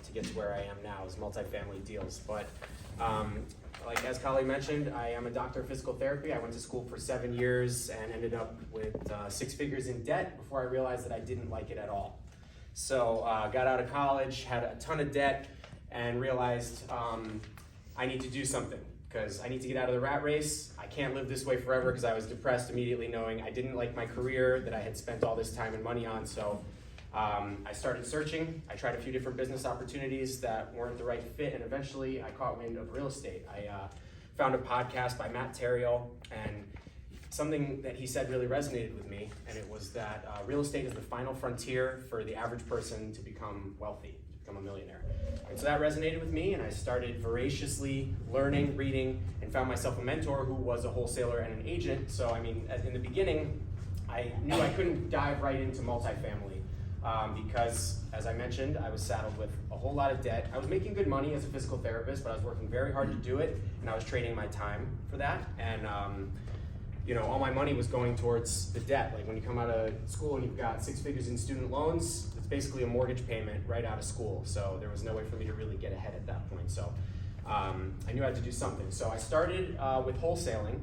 to get to where I am now is multifamily deals. But like as Kali mentioned, I am a doctor of physical therapy. I went to school for 7 years and ended up with 6 figures in debt before I realized that I didn't like it at all. So got out of college, had a ton of debt, and realized I need to do something because I need to get out of the rat race. I can't live this way forever because I was depressed immediately knowing I didn't like my career that I had spent all this time and money on. So I started searching. I tried a few different business opportunities that weren't the right fit, and eventually I caught wind of real estate. I found a podcast by Matt Terriel, and something that he said really resonated with me, and it was that real estate is the final frontier for the average person to become wealthy, to become a millionaire. And so that resonated with me, and I started voraciously learning, reading, and found myself a mentor who was a wholesaler and an agent. So I mean, in the beginning, I knew I couldn't dive right into multifamily because, as I mentioned, I was saddled with a whole lot of debt. I was making good money as a physical therapist, but I was working very hard to do it, and I was trading my time for that. And you know, all my money was going towards the debt. Like when you come out of school and you've got 6 figures in student loans, it's basically a mortgage payment right out of school. So there was no way for me to really get ahead at that point. So I knew I had to do something. So I started with wholesaling.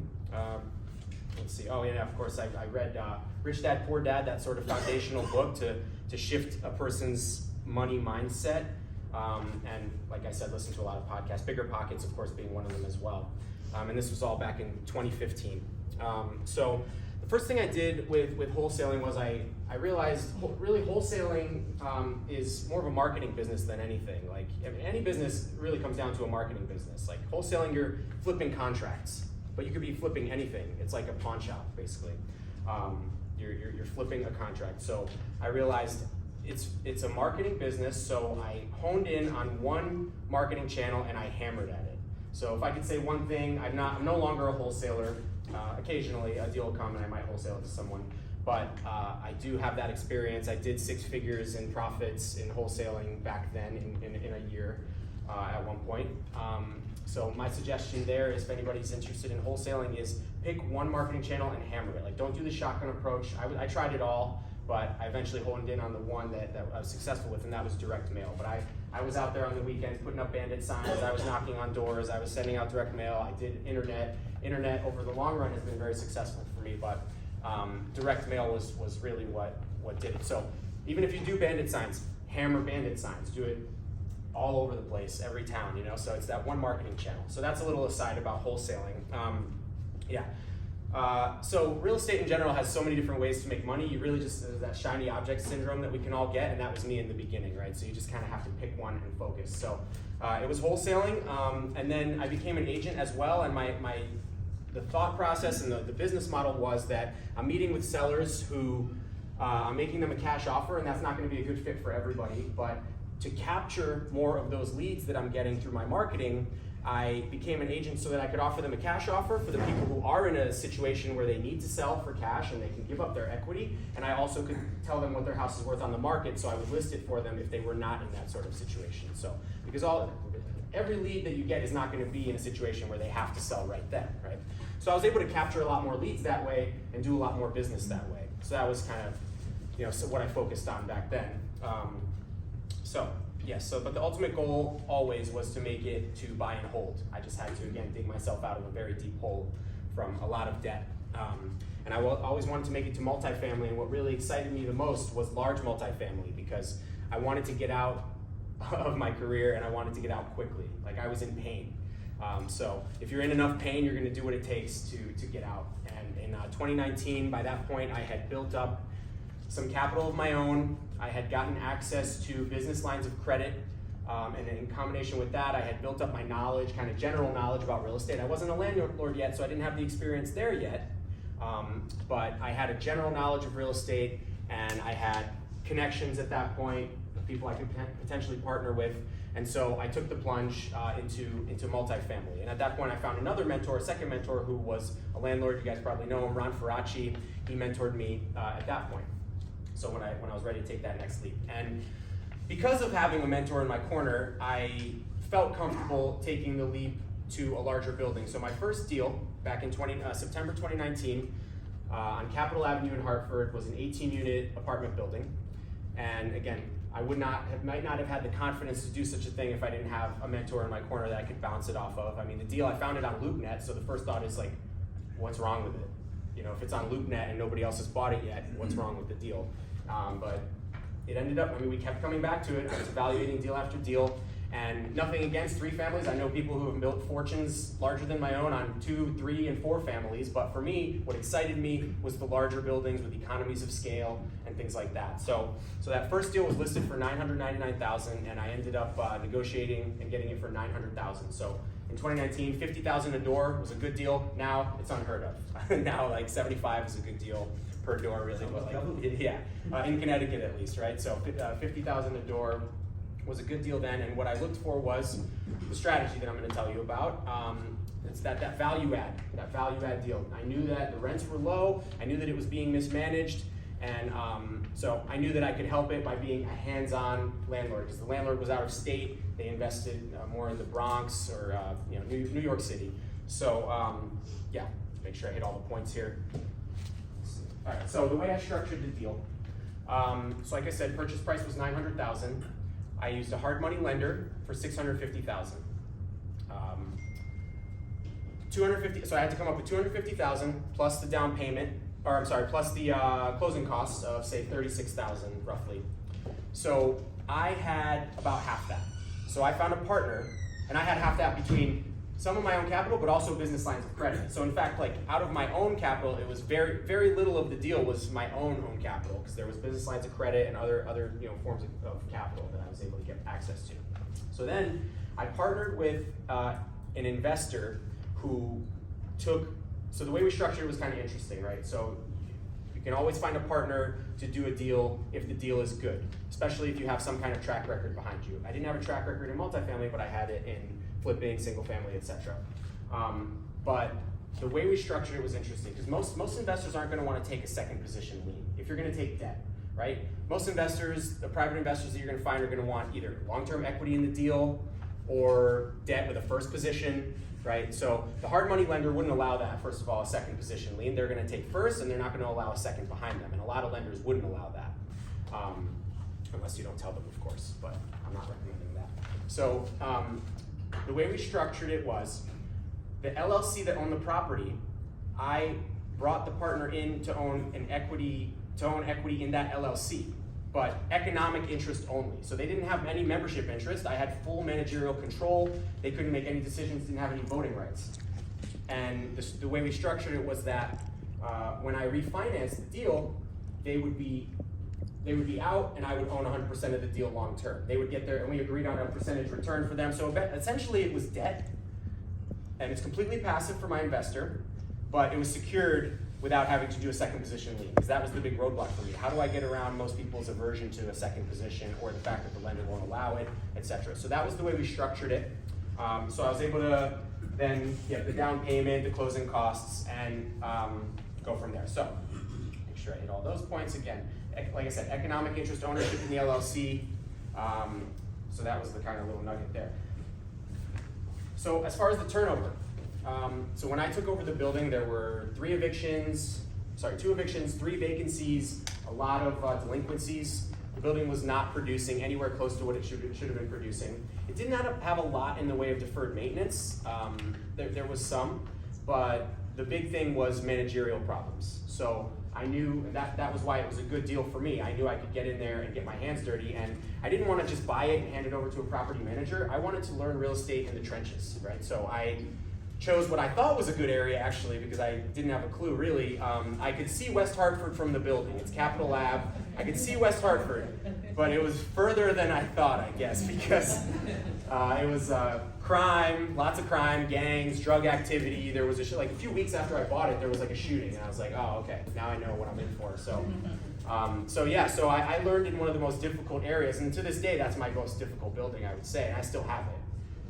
Let's see, oh yeah, of course, I read Rich Dad, Poor Dad, that sort of foundational book to shift a person's money mindset. And like I said, listen to a lot of podcasts, Bigger Pockets, of course, being one of them as well. And this was all back in 2015. So the first thing I did with wholesaling was I realized really wholesaling is more of a marketing business than anything. Like I mean, any business really comes down to a marketing business. Like wholesaling, you're flipping contracts, but you could be flipping anything. It's like a pawn shop, basically. You're flipping a contract. So I realized it's a marketing business, so I honed in on one marketing channel and I hammered at it. So if I could say one thing, I'm no longer a wholesaler. Occasionally a deal will come and I might wholesale it to someone, but I do have that experience. I did 6 figures in profits in wholesaling back then in a year at one point. So my suggestion there is if anybody's interested in wholesaling is pick one marketing channel and hammer it. Like don't do the shotgun approach. I tried it all, but I eventually honed in on the one that I was successful with, and that was direct mail. But I was out there on the weekends putting up bandit signs, I was knocking on doors, I was sending out direct mail, I did internet. Internet over the long run has been very successful for me, but direct mail was really what did it. So even if you do bandit signs, hammer bandit signs, do it all over the place, every town, you know, so it's that one marketing channel. So that's a little aside about wholesaling. So real estate in general has so many different ways to make money. You really just, there's that shiny object syndrome that we can all get, and that was me in the beginning, right? So you just kind of have to pick one and focus. So it was wholesaling, and then I became an agent as well, and the thought process and the business model was that I'm meeting with sellers who I'm making them a cash offer, and that's not going to be a good fit for everybody, but to capture more of those leads that I'm getting through my marketing, I became an agent so that I could offer them a cash offer for the people who are in a situation where they need to sell for cash and they can give up their equity, and I also could tell them what their house is worth on the market, so I would list it for them if they were not in that sort of situation. So because every lead that you get is not going to be in a situation where they have to sell right then, right? So I was able to capture a lot more leads that way and do a lot more business that way. So that was kind of, you know, so what I focused on back then. But the ultimate goal always was to make it to buy and hold. I just had to, again, dig myself out of a very deep hole from a lot of debt. And I always wanted to make it to multifamily, and what really excited me the most was large multifamily, because I wanted to get out of my career and I wanted to get out quickly. Like I was in pain. So if you're in enough pain, you're gonna do what it takes to get out. And in 2019, by that point, I had built up some capital of my own. I had gotten access to business lines of credit, and in combination with that, I had built up my knowledge, kind of general knowledge about real estate. I wasn't a landlord yet, so I didn't have the experience there yet, but I had a general knowledge of real estate, and I had connections at that point, people I could potentially partner with, and so I took the plunge into multifamily. And at that point, I found another mentor, a second mentor, who was a landlord. You guys probably know him, Ron Ferracci. He mentored me at that point. So when I was ready to take that next leap. And because of having a mentor in my corner, I felt comfortable taking the leap to a larger building. So my first deal back in September 2019 on Capitol Avenue in Hartford was an 18-unit apartment building. And again, might not have had the confidence to do such a thing if I didn't have a mentor in my corner that I could bounce it off of. I mean, the deal, I found it on LoopNet, so the first thought is like, what's wrong with it? You know, if it's on LoopNet and nobody else has bought it yet, what's wrong with the deal? But it ended up, I mean, we kept coming back to it. I was evaluating deal after deal, and nothing against 3 families. I know people who have built fortunes larger than my own on 2, 3, and 4 families, but for me, what excited me was the larger buildings with economies of scale and things like that. So that first deal was listed for $999,000, and I ended up negotiating and getting it for $900,000. So in 2019, $50,000 a door was a good deal. Now it's unheard of. Now like 75 is a good deal per door, really. But like, yeah, in Connecticut at least, right? So $50,000 a door was a good deal then, and what I looked for was the strategy that I'm going to tell you about. It's that value add deal. I knew that the rents were low. I knew that it was being mismanaged, and so I knew that I could help it by being a hands-on landlord, because the landlord was out of state. They invested more in the Bronx or New York City. So yeah, make sure I hit all the points here. All right. So the way I structured the deal. So like I said, purchase price was $900,000. I used a hard money lender for $650,000. So I had to come up with $250,000 plus the down payment, or I'm sorry, plus the closing costs of say $36,000 roughly. So I had about half that. So I found a partner, and I had half that between some of my own capital, but also business lines of credit. So in fact, like out of my own capital, it was very, very little of the deal was my own capital, because there was business lines of credit and other forms of capital that I was able to get access to. So then I partnered with an investor who took, so the way we structured it was kind of interesting, right? So you can always find a partner to do a deal if the deal is good, especially if you have some kind of track record behind you. I didn't have a track record in multifamily, but I had it in flipping, single family, etc. But the way we structured it was interesting, because most investors aren't going to want to take a second position lien if you're going to take debt, right? Most investors, the private investors that you're going to find, are going to want either long-term equity in the deal or debt with a first position, right? So the hard money lender wouldn't allow that, first of all, a second position lien. They're going to take first, and they're not going to allow a second behind them, and a lot of lenders wouldn't allow that, unless you don't tell them, of course, but I'm not recommending that. So the way we structured it was, the LLC that owned the property, I brought the partner in to own equity in that LLC, but economic interest only. So they didn't have any membership interest. I had full managerial control. They couldn't make any decisions, didn't have any voting rights. And the way we structured it was that when I refinanced the deal, they would be out, and I would own 100% of the deal long term. They would get there, and we agreed on a percentage return for them. So essentially it was debt, and it's completely passive for my investor, but it was secured without having to do a second position lien, because that was the big roadblock for me. How do I get around most people's aversion to a second position, or the fact that the lender won't allow it, etc. So that was the way we structured it. So I was able to then get the down payment, the closing costs, and go from there. So make sure I hit all those points again. Like I said, economic interest ownership in the LLC. So that was the kind of little nugget there. So as far as the turnover, so when I took over the building, there were 2 evictions, 3 vacancies, a lot of delinquencies. The building was not producing anywhere close to what it should have been producing. It did not have a lot in the way of deferred maintenance. There was some, but the big thing was managerial problems. So I knew that was why it was a good deal for me. I knew I could get in there and get my hands dirty, and I didn't want to just buy it and hand it over to a property manager. I wanted to learn real estate in the trenches, right? So I chose what I thought was a good area, actually, because I didn't have a clue, really. I could see West Hartford from the building. It's Capitol Ave. I could see West Hartford, but it was further than I thought, I guess, because it was crime, lots of crime, gangs, drug activity. There was like a few weeks after I bought it, there was like a shooting, and I was like, oh, okay, now I know what I'm in for. So, so I learned in one of the most difficult areas, and to this day, that's my most difficult building, I would say, and I still have it.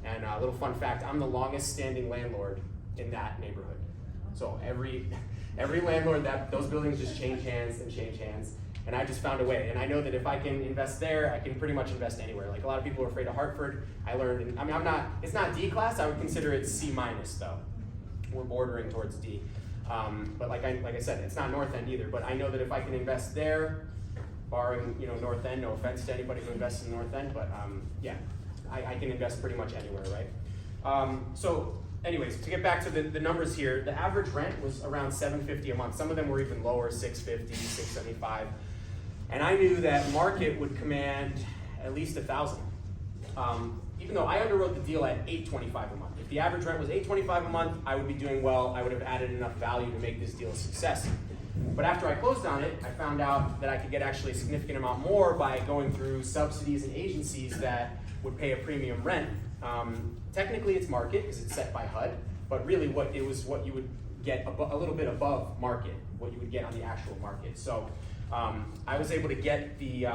And a little fun fact, I'm the longest standing landlord in that neighborhood. So every landlord, those buildings just change hands, and I just found a way. And I know that if I can invest there, I can pretty much invest anywhere. Like a lot of people are afraid of Hartford. I learned, it's not D class, I would consider it C minus though. We're bordering towards D. But like I said, it's not North End either, but I know that if I can invest there, barring North End. No offense to anybody who invests in North End, but yeah, I can invest pretty much anywhere, right? So anyways, to get back to the numbers here, the average rent was around $750 a month. Some of them were even lower, $650, $675. And I knew that market would command at least $1,000. Even though I underwrote the deal at $825 a month. If the average rent was $825 a month, I would be doing well. I would have added enough value to make this deal a success. But after I closed on it, I found out that I could get actually a significant amount more by going through subsidies and agencies that would pay a premium rent. Technically it's market because it's set by HUD, but really what you would get a little bit above market, what you would get on the actual market. So I was able to get the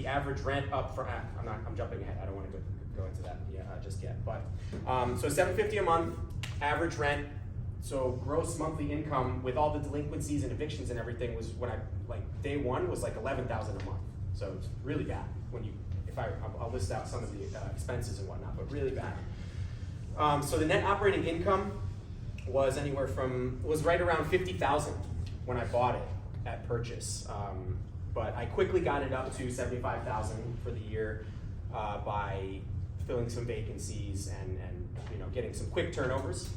average rent up for, I'm jumping ahead, I don't want to go into that just yet. But so $750 a month, average rent. So gross monthly income with all the delinquencies and evictions and everything was day one was like $11,000 a month. So it's really bad when I'll list out some of the expenses and whatnot, but really bad. So the net operating income was right around $50,000 when I bought it at purchase. But I quickly got it up to $75,000 for the year by filling some vacancies and getting some quick turnovers.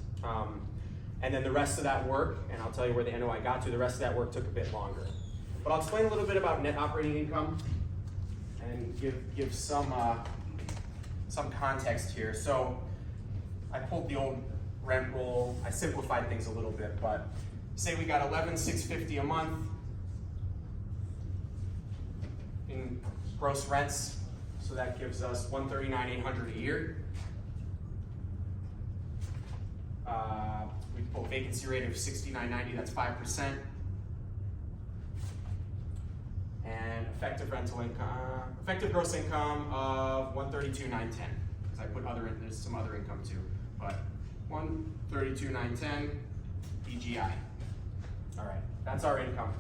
And then the rest of that work, and I'll tell you where the NOI got to, the rest of that work took a bit longer. But I'll explain a little bit about net operating income and give some context here. So I pulled the old rent roll, I simplified things a little bit, but say we got $11,650 a month in gross rents, so that gives us $139,800 a year. We pull vacancy rate of 69.90, that's 5%. And effective rental income, effective gross income of $132,910, because I put there's some other income too, but $132,910 EGI. All right, that's our income.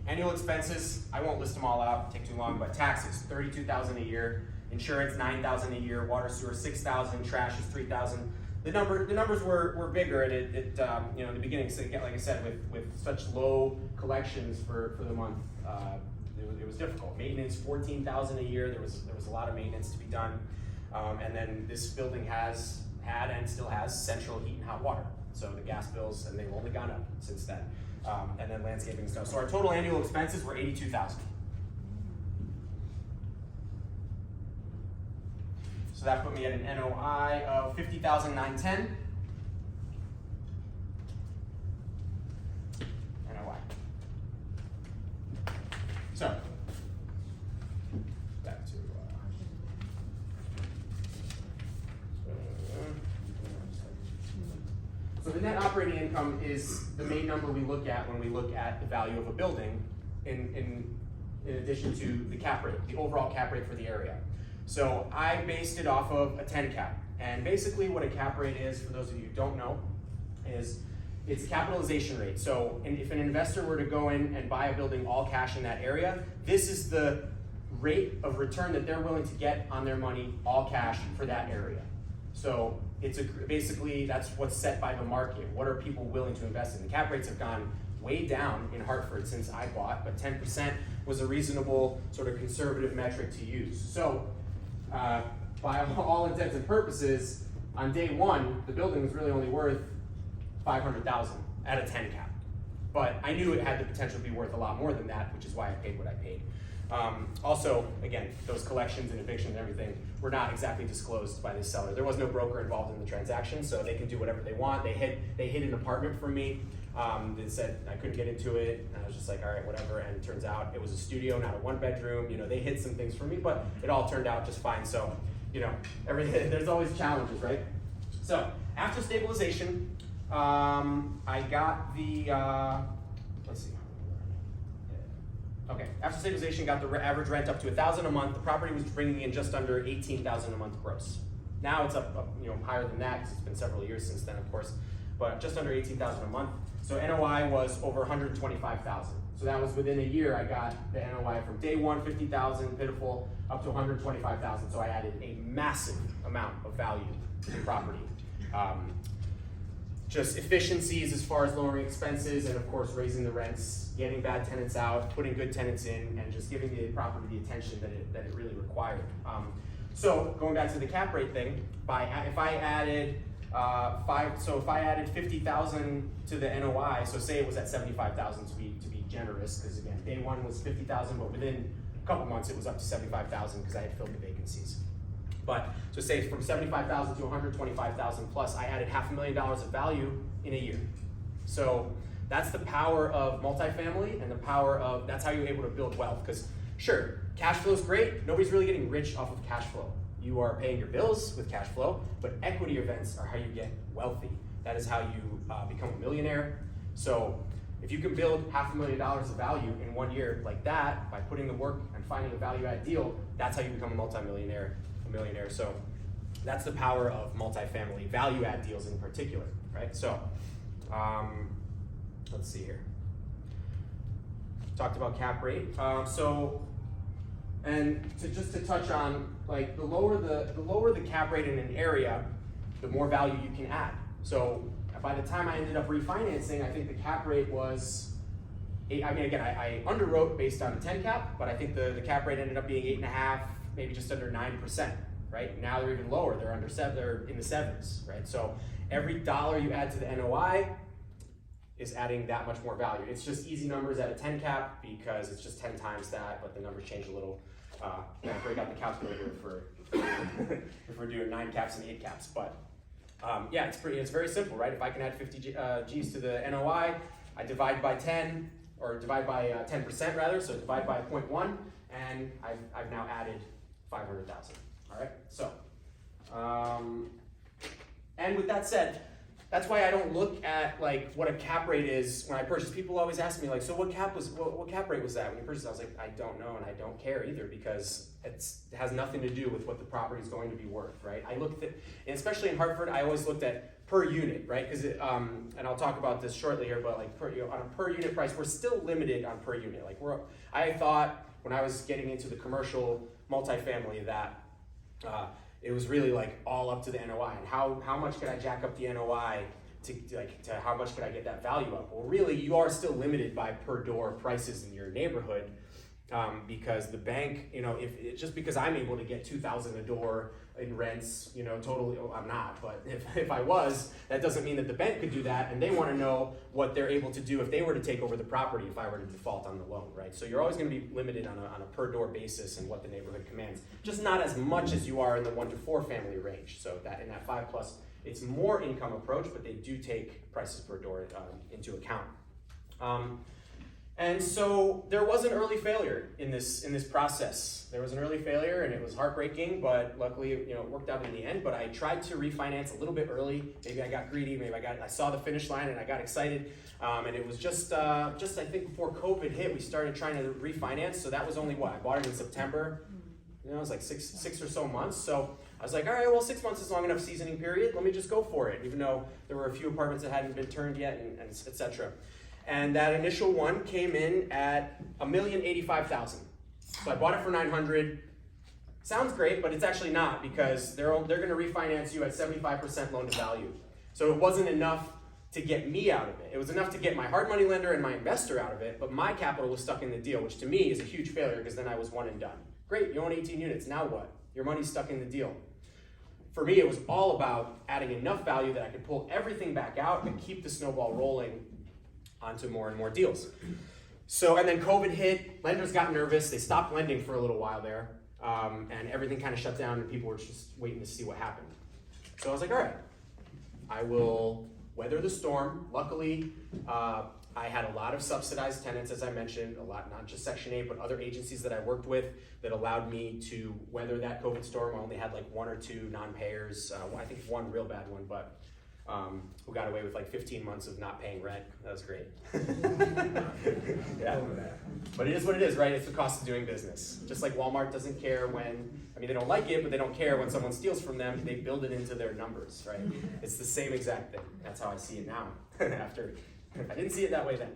Annual expenses, I won't list them all out, take too long, but taxes, $32,000 a year, insurance, $9,000 a year, water sewer, $6,000, trash is $3,000. The numbers were bigger, and in the beginning, like I said, with such low collections for the month, it was difficult. Maintenance, $14,000 a year. There was a lot of maintenance to be done, and then this building had and still has central heat and hot water. So the gas bills, and they've only gone up since then, and then landscaping stuff. So our total annual expenses were $82,000. So that put me at an NOI of $50,910. NOI. So, back to, so the net operating income is the main number we look at when we look at the value of a building in addition to the cap rate, the overall cap rate for the area. So I based it off of a 10 cap. And basically what a cap rate is, for those of you who don't know, is it's capitalization rate. So if an investor were to go in and buy a building all cash in that area, this is the rate of return that they're willing to get on their money all cash for that area. So basically that's what's set by the market. What are people willing to invest in? The cap rates have gone way down in Hartford since I bought, but 10% was a reasonable sort of conservative metric to use. So by all intents and purposes, on day one, the building was really only worth $500,000 at a 10 cap. But I knew it had the potential to be worth a lot more than that, which is why I paid what I paid. Also, again, those collections and evictions and everything were not exactly disclosed by the seller. There was no broker involved in the transaction, so they can do whatever they want. They hid an apartment from me. They said I couldn't get into it, and I was just like, all right, whatever. And it turns out it was a studio, not a one-bedroom. They hid some things from me, but it all turned out just fine. So, everything. There's always challenges, right? So after stabilization, I got the. Let's see. Okay, after stabilization, got the average rent up to $1,000 a month. The property was bringing in just under $18,000 a month gross. Now it's up higher than that because it's been several years since then, of course, but just under $18,000 a month. So NOI was over $125,000. So that was within a year. I got the NOI from day one, $50,000, pitiful, up to $125,000. So I added a massive amount of value to the property. just efficiencies as far as lowering expenses, and of course raising the rents, getting bad tenants out, putting good tenants in, and just giving the property the attention that it really required. So going back to the cap rate thing, if I added if I added 50,000 to the NOI, so say it was at 75,000 to be generous, because again, day one was 50,000, but within a couple months it was up to 75,000 because I had filled the vacancies. But so say from 75,000 to 125,000 plus, I added $500,000 of value in a year. So that's the power of multifamily, and the power of, that's how you're able to build wealth. Because sure, cash flow is great. Nobody's really getting rich off of cash flow. You are paying your bills with cash flow, but equity events are how you get wealthy. That is how you become a millionaire. So if you can build $500,000 of value in 1 year like that, by putting the work and finding a value-add deal, that's how you become a multimillionaire, a millionaire. So that's the power of multifamily value-add deals in particular, right? So let's see here. Talked about cap rate. Just to touch on, like, the lower the cap rate in an area, the more value you can add. So by the time I ended up refinancing, I think the cap rate was, I underwrote based on the 10 cap, but I think the cap rate ended up being 8.5, maybe just under 9%, right? Now they're even lower, they're under 7, they're in the 7s, right? So every dollar you add to the NOI is adding that much more value. It's just easy numbers at a 10 cap because it's just 10 times that, but the numbers change a little. I break out the calculator if we're doing 9 caps and 8 caps, but yeah, it's very simple, right? If I can add 50 G's to the NOI, I divide by 10, or divide by 10% rather, so divide by 0.1, and I've now added 500,000, all right? So, and with that said, that's why I don't look at like what a cap rate is when I purchase. People always ask me like, so what cap rate was that when you purchased? I was like, I don't know, and I don't care either, because it has nothing to do with what the property is going to be worth, right? I look at, and especially in Hartford, I always looked at per unit, right? Because and I'll talk about this shortly here, but like on a per unit price, we're still limited on per unit. Like I thought when I was getting into the commercial multifamily that it was really like all up to the NOI, and how much could I jack up the NOI to how much could I get that value up? Well, really, you are still limited by per door prices in your neighborhood, because the bank, just because I'm able to get $2,000 a door in rents, totally, I'm not, but if I was, that doesn't mean that the bank could do that, and they want to know what they're able to do if they were to take over the property if I were to default on the loan, right? So you're always going to be limited on a per door basis and what the neighborhood commands, just not as much as you are in the 1 to 4 family range. So that in that 5 plus, it's more income approach, but they do take prices per door into account. And so there was an early failure in this process. There was an early failure, and it was heartbreaking, but luckily, it worked out in the end. But I tried to refinance a little bit early. Maybe I got greedy. Maybe I saw the finish line and I got excited. And it was just I think before COVID hit, we started trying to refinance. So that was only what? I bought it in September. It was like six or so months. So I was like, all right, well, 6 months is long enough seasoning period. Let me just go for it, even though there were a few apartments that hadn't been turned yet, and et cetera. And that initial one came in at $1,085,000. So I bought it for $900,000. Sounds great, but it's actually not, because they're going to refinance you at 75% loan to value. So it wasn't enough to get me out of it. It was enough to get my hard money lender and my investor out of it, but my capital was stuck in the deal, which to me is a huge failure, because then I was one and done. Great, you own 18 units, now what? Your money's stuck in the deal. For me, it was all about adding enough value that I could pull everything back out and keep the snowball rolling onto more and more deals. So, and then COVID hit, lenders got nervous, they stopped lending for a little while there, and everything kind of shut down, and people were just waiting to see what happened. So I was like, all right, I will weather the storm. Luckily, I had a lot of subsidized tenants, as I mentioned, a lot, not just Section 8, but other agencies that I worked with that allowed me to weather that COVID storm. I only had like 1 or 2 non-payers, I think one real bad one, but who got away with like 15 months of not paying rent. That was great. Yeah. But it is what it is, right? It's the cost of doing business. Just like Walmart doesn't care they don't like it, but they don't care when someone steals from them. They build it into their numbers, right? It's the same exact thing. That's how I see it now. I didn't see it that way then.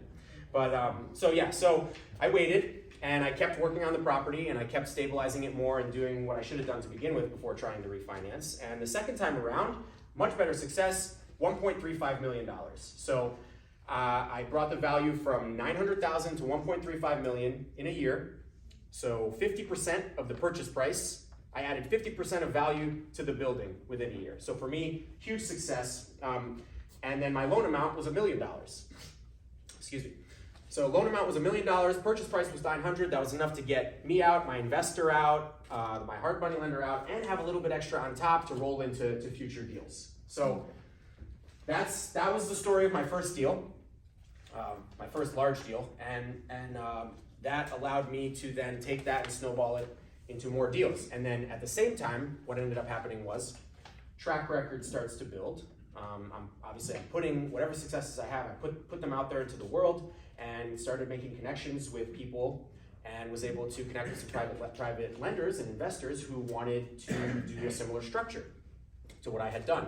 But so I waited, and I kept working on the property, and I kept stabilizing it more and doing what I should have done to begin with before trying to refinance. And the second time around, much better success. $1.35 million. So I brought the value from $900,000 to $1.35 million in a year. So 50% of the purchase price, I added 50% of value to the building within a year. So for me, huge success. And then my loan amount was $1 million. Excuse me. So loan amount was $1 million, purchase price was $900,000. That was enough to get me out, my investor out, my hard money lender out, and have a little bit extra on top to roll into future deals. So that was the story of my first deal, my first large deal, and that allowed me to then take that and snowball it into more deals. And then at the same time, what ended up happening was track record starts to build. I'm putting whatever successes I have, I put them out there into the world and started making connections with people and was able to connect with some private lenders and investors who wanted to do a similar structure to what I had done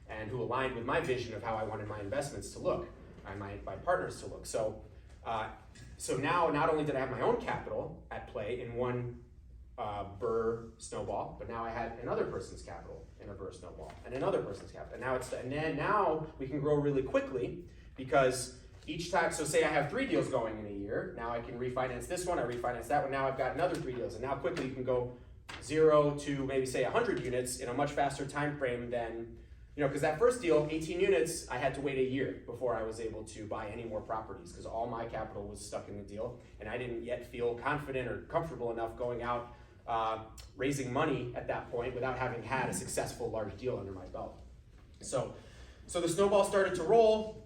and who aligned with my vision of how I wanted my investments to look and my partners to look. So now not only did I have my own capital at play in one Burr snowball, but now I had another person's capital in a Burr snowball and another person's capital. And now we can grow really quickly because each time, so say I have 3 deals going in a year, now I can refinance this one, I refinance that one, now I've got another 3 deals, and now quickly you can go 0 to maybe say 100 units in a much faster time frame than, because that first deal, 18 units, I had to wait a year before I was able to buy any more properties because all my capital was stuck in the deal, and I didn't yet feel confident or comfortable enough going out raising money at that point without having had a successful large deal under my belt. So the snowball started to roll.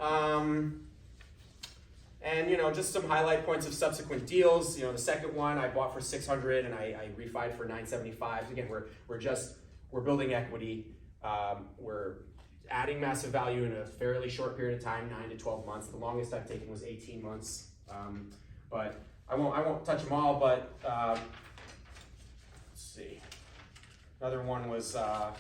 And just some highlight points of subsequent deals. The second one I bought for $600 and I refied for $975. Again, we're building equity. We're adding massive value in a fairly short period of time, 9 to 12 months. The longest I've taken was 18 months. But I won't touch them all. But let's see. Another one was a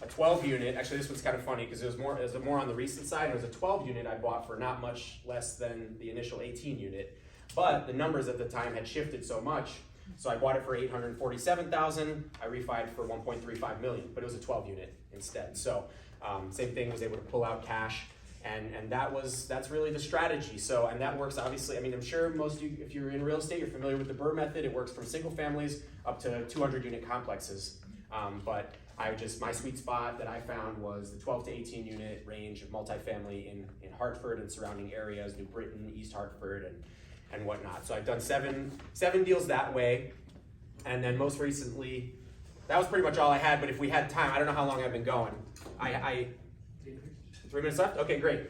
12 unit. Actually, this one's kind of funny because it was more on the recent side. It was a 12 unit I bought for not much less than the initial 18 unit, but the numbers at the time had shifted so much. So I bought it for $847,000. I refied for $1.35 million, but it was a 12 unit instead. So same thing, was able to pull out cash, and that's really the strategy. So, and that works obviously. I'm sure most of you, if you're in real estate, you're familiar with the Burr method. It works from single families up to 200 unit complexes. But my sweet spot that I found was the 12 to 18 unit range of multifamily in Hartford and surrounding areas, New Britain, East Hartford, and whatnot. So I've done seven deals that way. And then most recently, that was pretty much all I had, but if we had time, I don't know how long I've been going. 3 minutes left? Okay, great.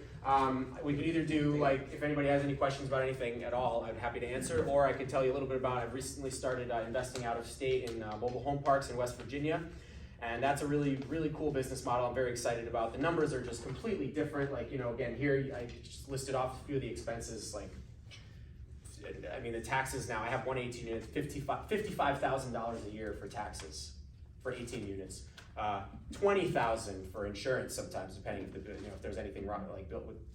We could either do, if anybody has any questions about anything at all, I'm happy to answer, or I could tell you a little bit about, I've recently started investing out of state in mobile home parks in West Virginia, and that's a really, really cool business model I'm very excited about. The numbers are just completely different. Again, here I just listed off a few of the expenses, the taxes now, I have 118 units, $55,000 a year for taxes for 18 units. $20,000 for insurance sometimes, depending if there's anything wrong,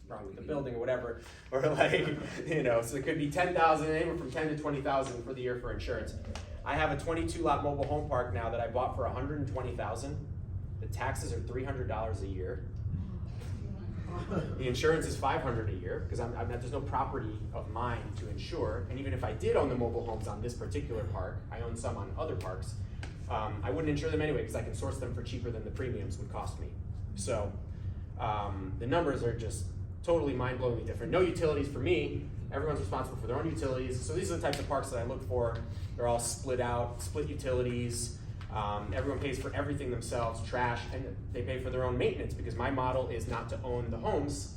wrong with the building or whatever, or so it could be $10,000, anywhere from $10,000 to $20,000 for the year for insurance. I have a 22 lot mobile home park now that I bought for $120,000. The taxes are $300 a year. The insurance is $500 a year because there's no property of mine to insure, and even if I did own the mobile homes on this particular park, I own some on other parks. I wouldn't insure them anyway because I can source them for cheaper than the premiums would cost me. So the numbers are just totally mind-blowingly different. No utilities for me. Everyone's responsible for their own utilities. So these are the types of parks that I look for. They're all split utilities. Everyone pays for everything themselves, trash, and they pay for their own maintenance because my model is not to own the homes.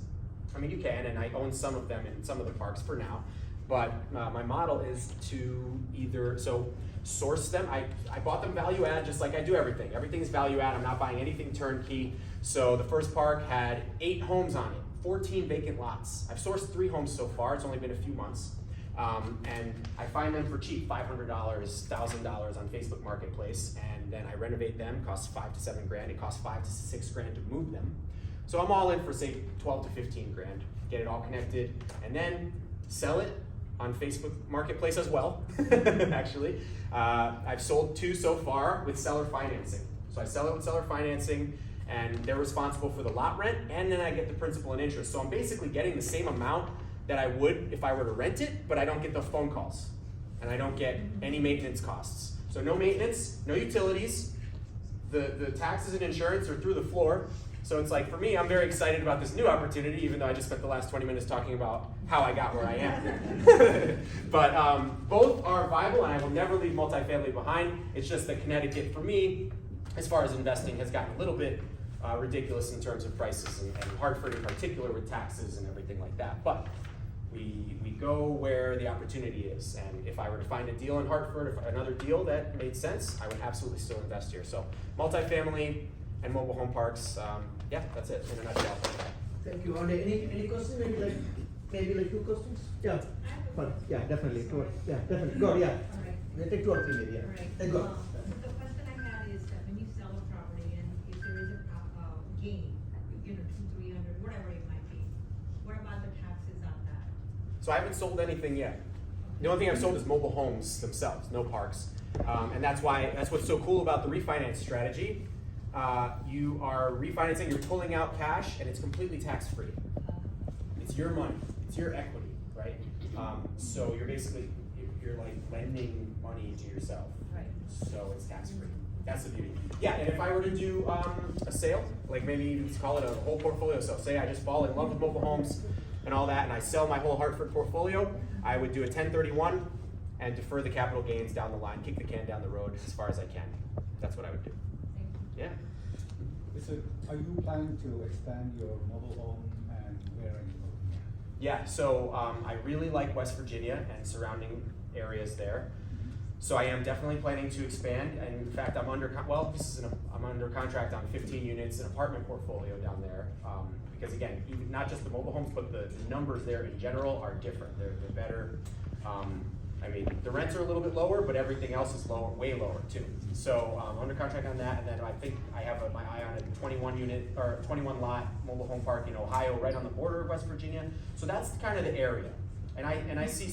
You can, and I own some of them in some of the parks for now. But my model is to either, source them. I bought them value add just like I do everything. Everything's value add. I'm not buying anything turnkey. So the first park had 8 homes on it, 14 vacant lots. I've sourced 3 homes so far. It's only been a few months. And I find them for cheap, $500, $1,000 on Facebook Marketplace. And then I renovate them, costs $5 to $7 grand. It costs $5 to $6 grand to move them. So I'm all in for say 12 to 15 grand. Get it all connected and then sell it on Facebook Marketplace as well, actually. I've sold 2 so far with seller financing. So I sell it with seller financing, and they're responsible for the lot rent, and then I get the principal and interest. So I'm basically getting the same amount that I would if I were to rent it, but I don't get the phone calls, and I don't get any maintenance costs. So no maintenance, no utilities, the taxes and insurance are through the floor. So it's like, for me, I'm very excited about this new opportunity, even though I just spent the last 20 minutes talking about how I got where I am. But both are viable, and I will never leave multifamily behind. It's just that Connecticut, for me, as far as investing, has gotten a little bit ridiculous in terms of prices, and Hartford in particular with taxes and everything like that. But we go where the opportunity is, and if I were to find a deal in Hartford, if another deal that made sense, I would absolutely still invest here. So multifamily and mobile home parks, yeah, that's it in a nutshell. Thank you. Any questions? Maybe like 2 questions? Yeah. Fine. Yeah, definitely. Yeah, definitely. Go. Yeah. All right. We'll take 2 or 3 maybe. Yeah. All right. Then go. The question I had is that when you sell a property and if there is a gain, you know, 200, 300, whatever it might be, what about the taxes on that? So I haven't sold anything yet. The only thing I've sold is mobile homes themselves, no parks. And that's what's so cool about the refinance strategy. You are refinancing, you're pulling out cash, and it's completely tax-free. It's your money, it's your equity, right? So you're basically, you're like lending money to yourself. Right. So it's tax-free. That's the beauty. Yeah, and if I were to do a sale, like maybe let's call it a whole portfolio sale. Say I just fall in love with mobile homes and all that, and I sell my whole Hartford portfolio, I would do a 1031 and defer the capital gains down the line, kick the can down the road as far as I can. That's what I would do. Yeah. Are you planning to expand your mobile home, and where are you looking at? Yeah, so I really like West Virginia and surrounding areas there. So I am definitely planning to expand, and in fact, I'm under contract on 15 units, an apartment portfolio down there. Because again, even not just the mobile homes, but the numbers there in general are different. They're better. I mean, the rents are a little bit lower, but everything else is lower, way lower too. So I'm under contract on that, and then I think I have my eye on a 21 lot mobile home park in Ohio, right on the border of West Virginia. So that's kind of the area, and I see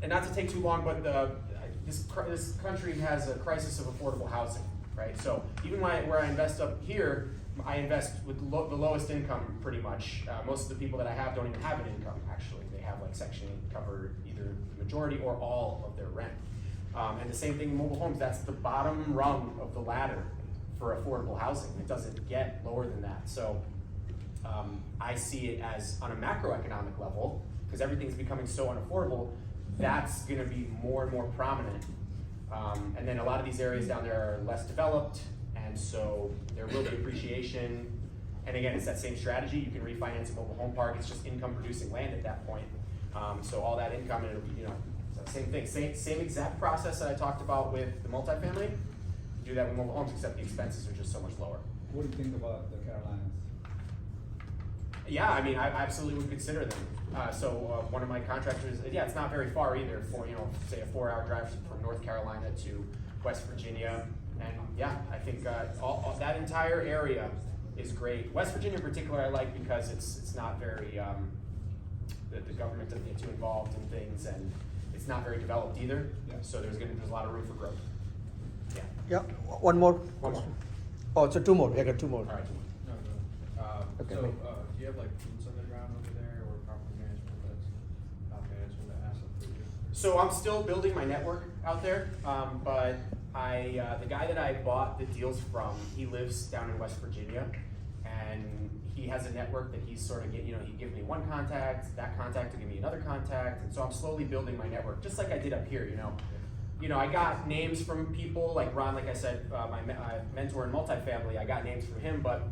and not to take too long, but this country has a crisis of affordable housing, right? So even where I invest up here, I invest with the lowest income pretty much. Most of the people that I have don't even have an income, actually. They have like Section 8 covered either the majority or all of their rent. And the same thing in mobile homes, that's the bottom rung of the ladder for affordable housing. It doesn't get lower than that. So I see it as, on a macroeconomic level, because everything's becoming so unaffordable, that's gonna be more and more prominent. And then a lot of these areas down there are less developed, and so there will be appreciation. And again, it's that same strategy. You can refinance a mobile home park. It's just income producing land at that point. So all that income, and it'll be, same thing. Same exact process that I talked about with the multifamily. Do that with mobile homes, except the expenses are just so much lower. What do you think about the Carolinas? Yeah, I mean, I absolutely would consider them. One of my contractors, it's not very far either, for say a 4-hour drive from North Carolina to West Virginia. And yeah, I think all that entire area is great. West Virginia in particular I like because it's not very, the government doesn't get too involved in things, and it's not very developed either. Yeah. So there's a lot of room for growth. Yeah. Yeah. One more. One more. Oh, so 2 more. I got 2 more. All right. No, no. Okay. So, do you have like boots on the ground over there, or property management that's not managing the asset for you? So I'm still building my network out there, but the guy that I bought the deals from, he lives down in West Virginia, and he has a network that he's sort of he give me one contact, that contact to give me another contact, and so I'm slowly building my network, just like I did up here. I got names from people like Ron, like I said, my mentor in multifamily. I got names from him, but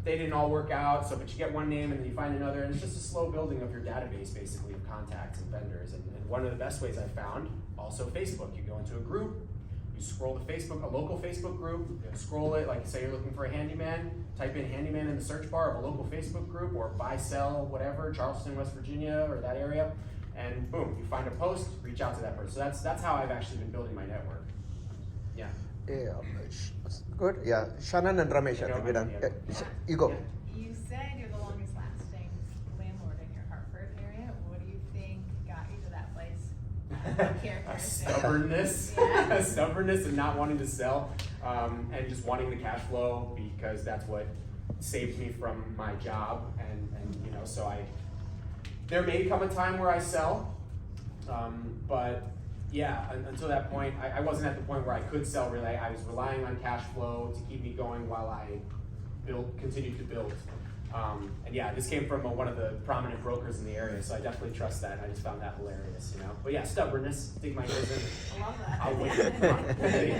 they didn't all work out. So, but you get one name and then you find another, and it's just a slow building of your database, basically, of contacts and vendors. And one of the best ways I found, also Facebook. You go into a group, you scroll to Facebook, a local Facebook group, scroll it, like say you're looking for a handyman, type in handyman in the search bar of a local Facebook group, or buy, sell, whatever, Charleston, West Virginia, or that area, and boom, you find a post, reach out to that person. So that's how I've actually been building my network. Yeah. Yeah. Good. Yeah. Shannon and Ramesh, I think we're done. Yeah. You go. Yeah. You said you're the longest lasting landlord in your Hartford area. What do you think got you to that place? Characteristics. Stubbornness, Yeah. stubbornness and not wanting to sell. and just wanting the cash flow because that's what saved me from my job, and you know, so there may come a time where I sell, but yeah, until that point, I wasn't at the point where I could sell really. I was relying on cash flow to keep me going while I continued to build. And yeah, this came from one of the prominent brokers in the area, so I definitely trust that. I just found that hilarious, you know. But yeah, stubbornness, dig my heels in. I love that. I'll wait.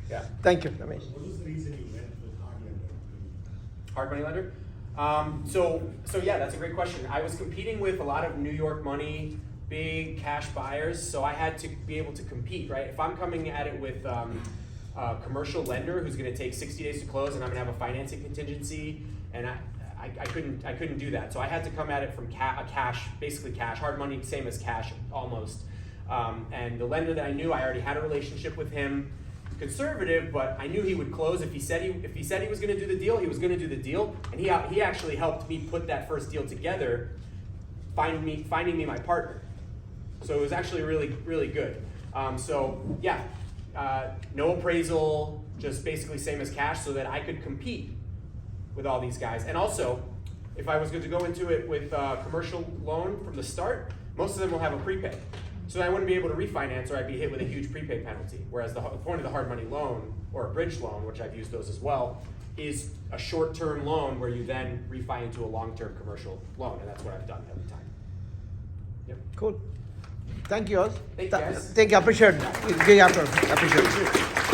Yeah. Thank you, Ramesh. What was the reason you went with hard lender? Hard money lender? So yeah, that's a great question. I was competing with a lot of New York money, big cash buyers, so I had to be able to compete, right? If I'm coming at it with a commercial lender who's gonna take 60 days to close and I'm gonna have a financing contingency, and I couldn't do that. So I had to come at it from basically cash, hard money, same as cash almost. And the lender that I knew, I already had a relationship with him. Conservative, but I knew he would close. If he said he was going to do the deal, he was going to do the deal, and he actually helped me put that first deal together, finding me my partner. So it was actually really good. So yeah, no appraisal, just basically same as cash, so that I could compete with all these guys. And also, if I was going to go into it with a commercial loan from the start, most of them will have a prepay. So I wouldn't be able to refinance, or I'd be hit with a huge prepay penalty. Whereas the point of the hard money loan, or a bridge loan, which I've used those as well, is a short-term loan where you then refi into a long-term commercial loan, and that's what I've done every time. Yep. Cool. Thank you all. Thank you, guys. Thank you. Appreciate it. Appreciate it.